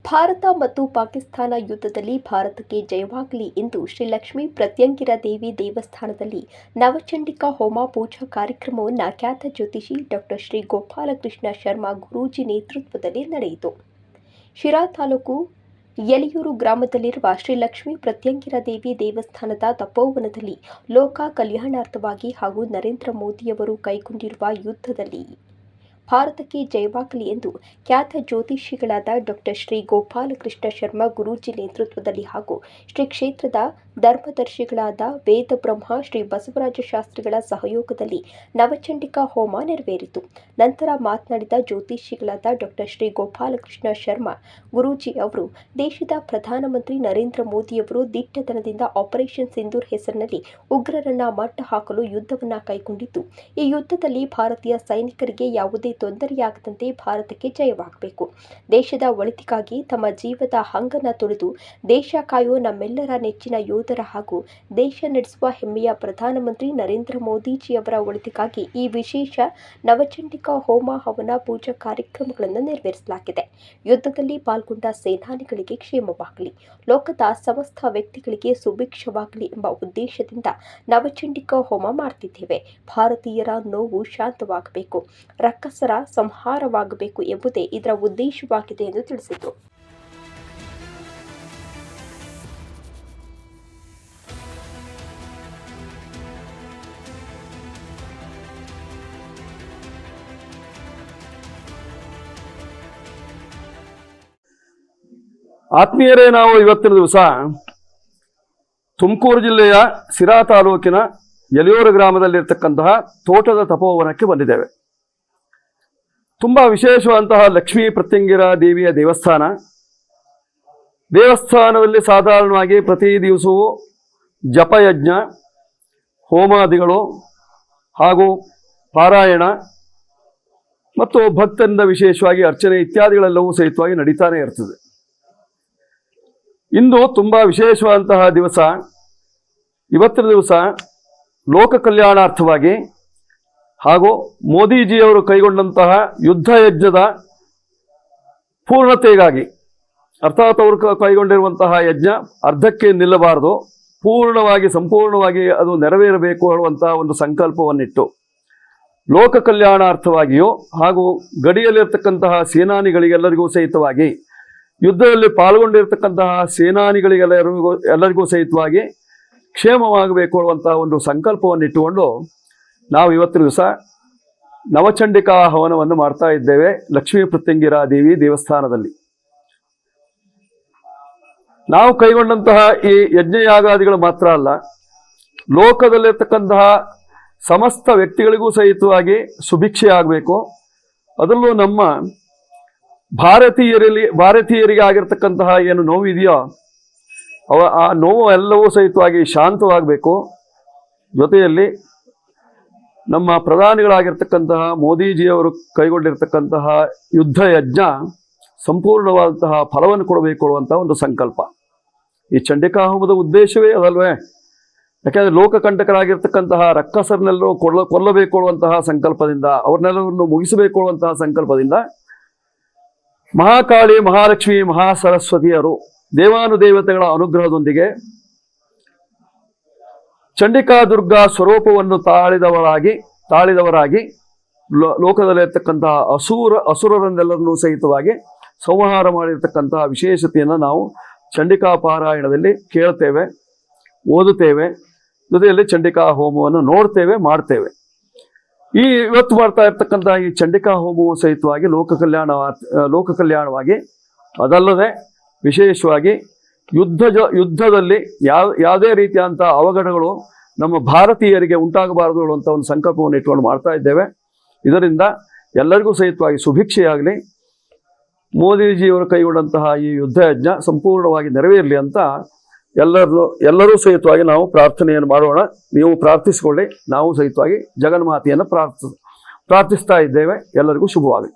ಭಾರತ ಮತ್ತು ಪಾಕಿಸ್ತಾನ ಯುದ್ಧದಲ್ಲಿ ಭಾರತಕ್ಕೆ ಜಯವಾಗಲಿ ಎಂದು ಶ್ರೀ ಲಕ್ಷ್ಮೀ ಪ್ರತ್ಯಂಗಿರಾ ದೇವಿ ದೇವಸ್ಥಾನದಲ್ಲಿ ನವಚಂಡಿಕಾ ಹೋಮ ಪೂಜಾ ಕಾರ್ಯಕ್ರಮವನ್ನು ಖ್ಯಾತ ಜ್ಯೋತಿಷಿ ಡಾಕ್ಟರ್ ಶ್ರೀ ಗೋಪಾಲಕೃಷ್ಣ ಶರ್ಮಾ ಗುರೂಜಿ ನೇತೃತ್ವದಲ್ಲಿ ನಡೆಯಿತು. ಶಿರಾ ತಾಲೂಕು ಯಲಿಯೂರು ಗ್ರಾಮದಲ್ಲಿರುವ ಶ್ರೀ ಲಕ್ಷ್ಮೀ ಪ್ರತ್ಯಂಗಿರಾ ದೇವಿ ದೇವಸ್ಥಾನದ ತಪೋವನದಲ್ಲಿ ಲೋಕ ಕಲ್ಯಾಣಾರ್ಥವಾಗಿ ಹಾಗೂ ನರೇಂದ್ರ ಮೋದಿಯವರು ಕೈಗೊಂಡಿರುವ ಯುದ್ಧದಲ್ಲಿ ಭಾರತಕ್ಕೆ ಜಯವಾಗಲಿ ಎಂದು ಖ್ಯಾತ ಜ್ಯೋತಿಷಿಗಳಾದ ಡಾಕ್ಟರ್ ಶ್ರೀ ಗೋಪಾಲಕೃಷ್ಣ ಶರ್ಮಾ ಗುರೂಜಿ ನೇತೃತ್ವದಲ್ಲಿ ಹಾಗೂ ಶ್ರೀ ಕ್ಷೇತ್ರದ ಧರ್ಮದರ್ಶಿಗಳಾದ ವೇದ ಬ್ರಹ್ಮ ಶ್ರೀ ಬಸವರಾಜ ಶಾಸ್ತ್ರಿಗಳ ಸಹಯೋಗದಲ್ಲಿ ನವಚಂಡಿಕಾ ಹೋಮ ನೆರವೇರಿತು. ನಂತರ ಮಾತನಾಡಿದ ಜ್ಯೋತಿಷಿಗಳಾದ ಡಾಕ್ಟರ್ ಶ್ರೀ ಗೋಪಾಲಕೃಷ್ಣ ಶರ್ಮಾ ಗುರೂಜಿ ಅವರು, ದೇಶದ ಪ್ರಧಾನಮಂತ್ರಿ ನರೇಂದ್ರ ಮೋದಿಯವರು ದಿಟ್ಟತನದಿಂದ ಆಪರೇಷನ್ ಸಿಂಧೂರ್ ಹೆಸರಿನಲ್ಲಿ ಉಗ್ರರನ್ನ ಮಟ್ಟ ಹಾಕಲು ಯುದ್ಧವನ್ನ ಕೈಗೊಂಡಿದ್ದು, ಈ ಯುದ್ಧದಲ್ಲಿ ಭಾರತೀಯ ಸೈನಿಕರಿಗೆ ಯಾವುದೇ ತೊಂದರೆಯಾಗದಂತೆ ಭಾರತಕ್ಕೆ ಜಯವಾಗಬೇಕು. ದೇಶದ ಒಳಿತಿಗಾಗಿ ತಮ್ಮ ಜೀವದ ಹಂಗನ್ನ ತೊರೆದು ದೇಶ ಕಾಯೋ ನಮ್ಮೆಲ್ಲರ ನೆಚ್ಚಿನ ಯೋಧರ ಹಾಗೂ ದೇಶ ನಡೆಸುವ ಹೆಮ್ಮೆಯ ಪ್ರಧಾನಮಂತ್ರಿ ನರೇಂದ್ರ ಮೋದಿಜಿಯವರ ಒಳಿತಿಗಾಗಿ ಈ ವಿಶೇಷ ನವಚಂಡಿಕಾ ಹೋಮ ಹವನ ಪೂಜಾ ಕಾರ್ಯಕ್ರಮಗಳನ್ನು ನೆರವೇರಿಸಲಾಗಿದೆ. ಯುದ್ಧದಲ್ಲಿ ಪಾಲ್ಗೊಂಡ ಸೇನಾನಿಗಳಿಗೆ ಕ್ಷೇಮವಾಗಲಿ, ಲೋಕದ ಸಮಸ್ತ ವ್ಯಕ್ತಿಗಳಿಗೆ ಸುಭಿಕ್ಷವಾಗಲಿ ಎಂಬ ಉದ್ದೇಶದಿಂದ ನವಚಂಡಿಕಾ ಹೋಮ ಮಾಡ್ತಿದ್ದೇವೆ. ಭಾರತೀಯರ ನೋವು ಶಾಂತವಾಗಬೇಕು, ರಕ್ಕಸರ ಸಂಹಾರವಾಗಬೇಕು ಎಂಬುದೇ ಇದರ ಉದ್ದೇಶವಾಗಿದೆ ಎಂದು ತಿಳಿಸಿದರು. ಆತ್ಮೀಯರೇ, ನಾವು ಇವತ್ತಿನ ದಿವಸ ತುಮಕೂರು ಜಿಲ್ಲೆಯ ಸಿರಾ ತಾಲೂಕಿನ ಯಲಿಯೂರು ಗ್ರಾಮದಲ್ಲಿರ್ತಕ್ಕಂತಹ ತೋಟದ ತಪೋವನಕ್ಕೆ ಬಂದಿದ್ದೇವೆ. ತುಂಬ ವಿಶೇಷವಾದಂತಹ ಲಕ್ಷ್ಮೀ ಪ್ರತ್ಯಂಗಿರಾ ದೇವಿಯ ದೇವಸ್ಥಾನದಲ್ಲಿ ಸಾಧಾರಣವಾಗಿ ಪ್ರತಿ ದಿವಸವೂ ಜಪಯಜ್ಞ, ಹೋಮಾದಿಗಳು ಹಾಗೂ ಪಾರಾಯಣ ಮತ್ತು ಭಕ್ತರಿಂದ ವಿಶೇಷವಾಗಿ ಅರ್ಚನೆ ಇತ್ಯಾದಿಗಳೆಲ್ಲವೂ ಸಹಿತವಾಗಿ ನಡೀತಾನೆ ಇರ್ತದೆ. ಇಂದು ತುಂಬ ವಿಶೇಷವಾದಂತಹ ದಿವಸ. ಇವತ್ತಿನ ದಿವಸ ಲೋಕ ಕಲ್ಯಾಣಾರ್ಥವಾಗಿ ಹಾಗೂ ಮೋದಿಜಿಯವರು ಕೈಗೊಂಡಂತಹ ಯುದ್ಧ ಯಜ್ಞದ ಪೂರ್ಣತೆಗಾಗಿ, ಅರ್ಥಾತ್ ಅವರು ಕೈಗೊಂಡಿರುವಂತಹ ಯಜ್ಞ ಅರ್ಧಕ್ಕೆ ನಿಲ್ಲಬಾರದು, ಸಂಪೂರ್ಣವಾಗಿ ಅದು ನೆರವೇರಬೇಕು ಅನ್ನುವಂತಹ ಒಂದು ಸಂಕಲ್ಪವನ್ನಿಟ್ಟು ಲೋಕ ಕಲ್ಯಾಣಾರ್ಥವಾಗಿಯೂ ಹಾಗೂ ಗಡಿಯಲ್ಲಿರ್ತಕ್ಕಂತಹ ಸೇನಾನಿಗಳಿಗೆಲ್ಲರಿಗೂ ಸಹಿತವಾಗಿ, ಯುದ್ಧದಲ್ಲಿ ಪಾಲ್ಗೊಂಡಿರ್ತಕ್ಕಂತಹ ಸೇನಾನಿಗಳಿಗೆಲ್ಲರಿಗೂ ಸಹಿತವಾಗಿ ಕ್ಷೇಮವಾಗಬೇಕು ಅನ್ನುವಂತಹ ಒಂದು ಸಂಕಲ್ಪವನ್ನಿಟ್ಟುಕೊಂಡು ನಾವು ಇವತ್ತಿನ ದಿವಸ ನವಚಂಡಿಕಾ ಹವನವನ್ನು ಮಾಡ್ತಾ ಇದ್ದೇವೆ ಲಕ್ಷ್ಮೀ ಪ್ರತ್ಯಂಗಿರಾ ದೇವಿ ದೇವಸ್ಥಾನದಲ್ಲಿ. ನಾವು ಕೈಗೊಂಡಂತಹ ಈ ಯಜ್ಞಯಾಗಾದಿಗಳು ಮಾತ್ರ ಅಲ್ಲ, ಲೋಕದಲ್ಲಿರ್ತಕ್ಕಂತಹ ಸಮಸ್ತ ವ್ಯಕ್ತಿಗಳಿಗೂ ಸಹಿತವಾಗಿ ಸುಭಿಕ್ಷೆ ಆಗಬೇಕು. ಅದರಲ್ಲೂ ನಮ್ಮ ಭಾರತೀಯರಿಗೆ ಆಗಿರ್ತಕ್ಕಂತಹ ಏನು ನೋವಿದೆಯೋ ಆ ನೋವು ಎಲ್ಲವೂ ಸಹಿತವಾಗಿ ಶಾಂತವಾಗಬೇಕು. ಜೊತೆಯಲ್ಲಿ ನಮ್ಮ ಪ್ರಧಾನಿಗಳಾಗಿರ್ತಕ್ಕಂತಹ ಮೋದಿಜಿಯವರು ಕೈಗೊಂಡಿರ್ತಕ್ಕಂತಹ ಯುದ್ಧ ಯಜ್ಞ ಸಂಪೂರ್ಣವಾದಂತಹ ಫಲವನ್ನು ಕೊಡಬೇಕು ಅನ್ನುವಂಥ ಒಂದು ಸಂಕಲ್ಪ. ಈ ಚಂಡಿಕಾ ಹೋಮದ ಉದ್ದೇಶವೇ ಅದಲ್ವೇ? ಯಾಕೆಂದರೆ ಲೋಕಕಂಟಕರಾಗಿರ್ತಕ್ಕಂತಹ ರಕ್ಕಸರನ್ನೆಲ್ಲರೂ ಕೊಲ್ಲಬೇಕು ಅನ್ನುವಂತಹ ಸಂಕಲ್ಪದಿಂದ, ಅವ್ರನ್ನೆಲ್ಲರನ್ನು ಮುಗಿಸಬೇಕು ಅನ್ನುವಂತಹ ಸಂಕಲ್ಪದಿಂದ ಮಹಾಕಾಳಿ, ಮಹಾಲಕ್ಷ್ಮಿ, ಮಹಾಸರಸ್ವತಿಯರು ದೇವಾನುದೇವತೆಗಳ ಅನುಗ್ರಹದೊಂದಿಗೆ ಚಂಡಿಕಾ ದುರ್ಗಾ ಸ್ವರೂಪವನ್ನು ತಾಳಿದವರಾಗಿ ಲೋಕದಲ್ಲಿರ್ತಕ್ಕಂತಹ ಅಸುರರನ್ನೆಲ್ಲರನ್ನೂ ಸಹಿತವಾಗಿ ಸಂಹಾರ ಮಾಡಿರ್ತಕ್ಕಂತಹ ವಿಶೇಷತೆಯನ್ನು ನಾವು ಚಂಡಿಕಾ ಪಾರಾಯಣದಲ್ಲಿ ಕೇಳ್ತೇವೆ, ಓದುತ್ತೇವೆ. ಜೊತೆಯಲ್ಲಿ ಚಂಡಿಕಾ ಹೋಮವನ್ನು ನೋಡ್ತೇವೆ, ಮಾಡ್ತೇವೆ. ಇವತ್ತು ಮಾಡ್ತಾ ಇರ್ತಕ್ಕಂತಹ ಈ ಚಂಡಿಕಾ ಹೋಮವು ಸಹಿತವಾಗಿ ಲೋಕ ಕಲ್ಯಾಣವಾಗಿ, ಅದಲ್ಲದೆ ವಿಶೇಷವಾಗಿ ಯುದ್ಧದಲ್ಲಿ ಯಾವುದೇ ರೀತಿಯಾದಂಥ ಅವಘಡಗಳು ನಮ್ಮ ಭಾರತೀಯರಿಗೆ ಉಂಟಾಗಬಾರದು ಅನ್ನುವಂಥ ಒಂದು ಸಂಕಲ್ಪವನ್ನು ಇಟ್ಕೊಂಡು ಮಾಡ್ತಾ ಇದ್ದೇವೆ. ಇದರಿಂದ ಎಲ್ಲರಿಗೂ ಸಹಿತವಾಗಿ ಸುಭಿಕ್ಷೆಯಾಗಲಿ, ಮೋದಿಜಿಯವರು ಕೈಗೊಂಡಂತಹ ಈ ಯುದ್ಧ ಯಜ್ಞ ಸಂಪೂರ್ಣವಾಗಿ ನೆರವೇರಲಿ ಅಂತ ಎಲ್ಲರೂ ಸಹಿತವಾಗಿ ನಾವು ಪ್ರಾರ್ಥನೆಯನ್ನು ಮಾಡೋಣ. ನೀವು ಪ್ರಾರ್ಥಿಸಿಕೊಳ್ಳಿ, ನಾವು ಸಹಿತವಾಗಿ ಜಗನ್ಮಾತೆಯನ್ನು ಪ್ರಾರ್ಥಿಸ್ತಾ ಇದ್ದೇವೆ. ಎಲ್ಲರಿಗೂ ಶುಭವಾಗಲಿ.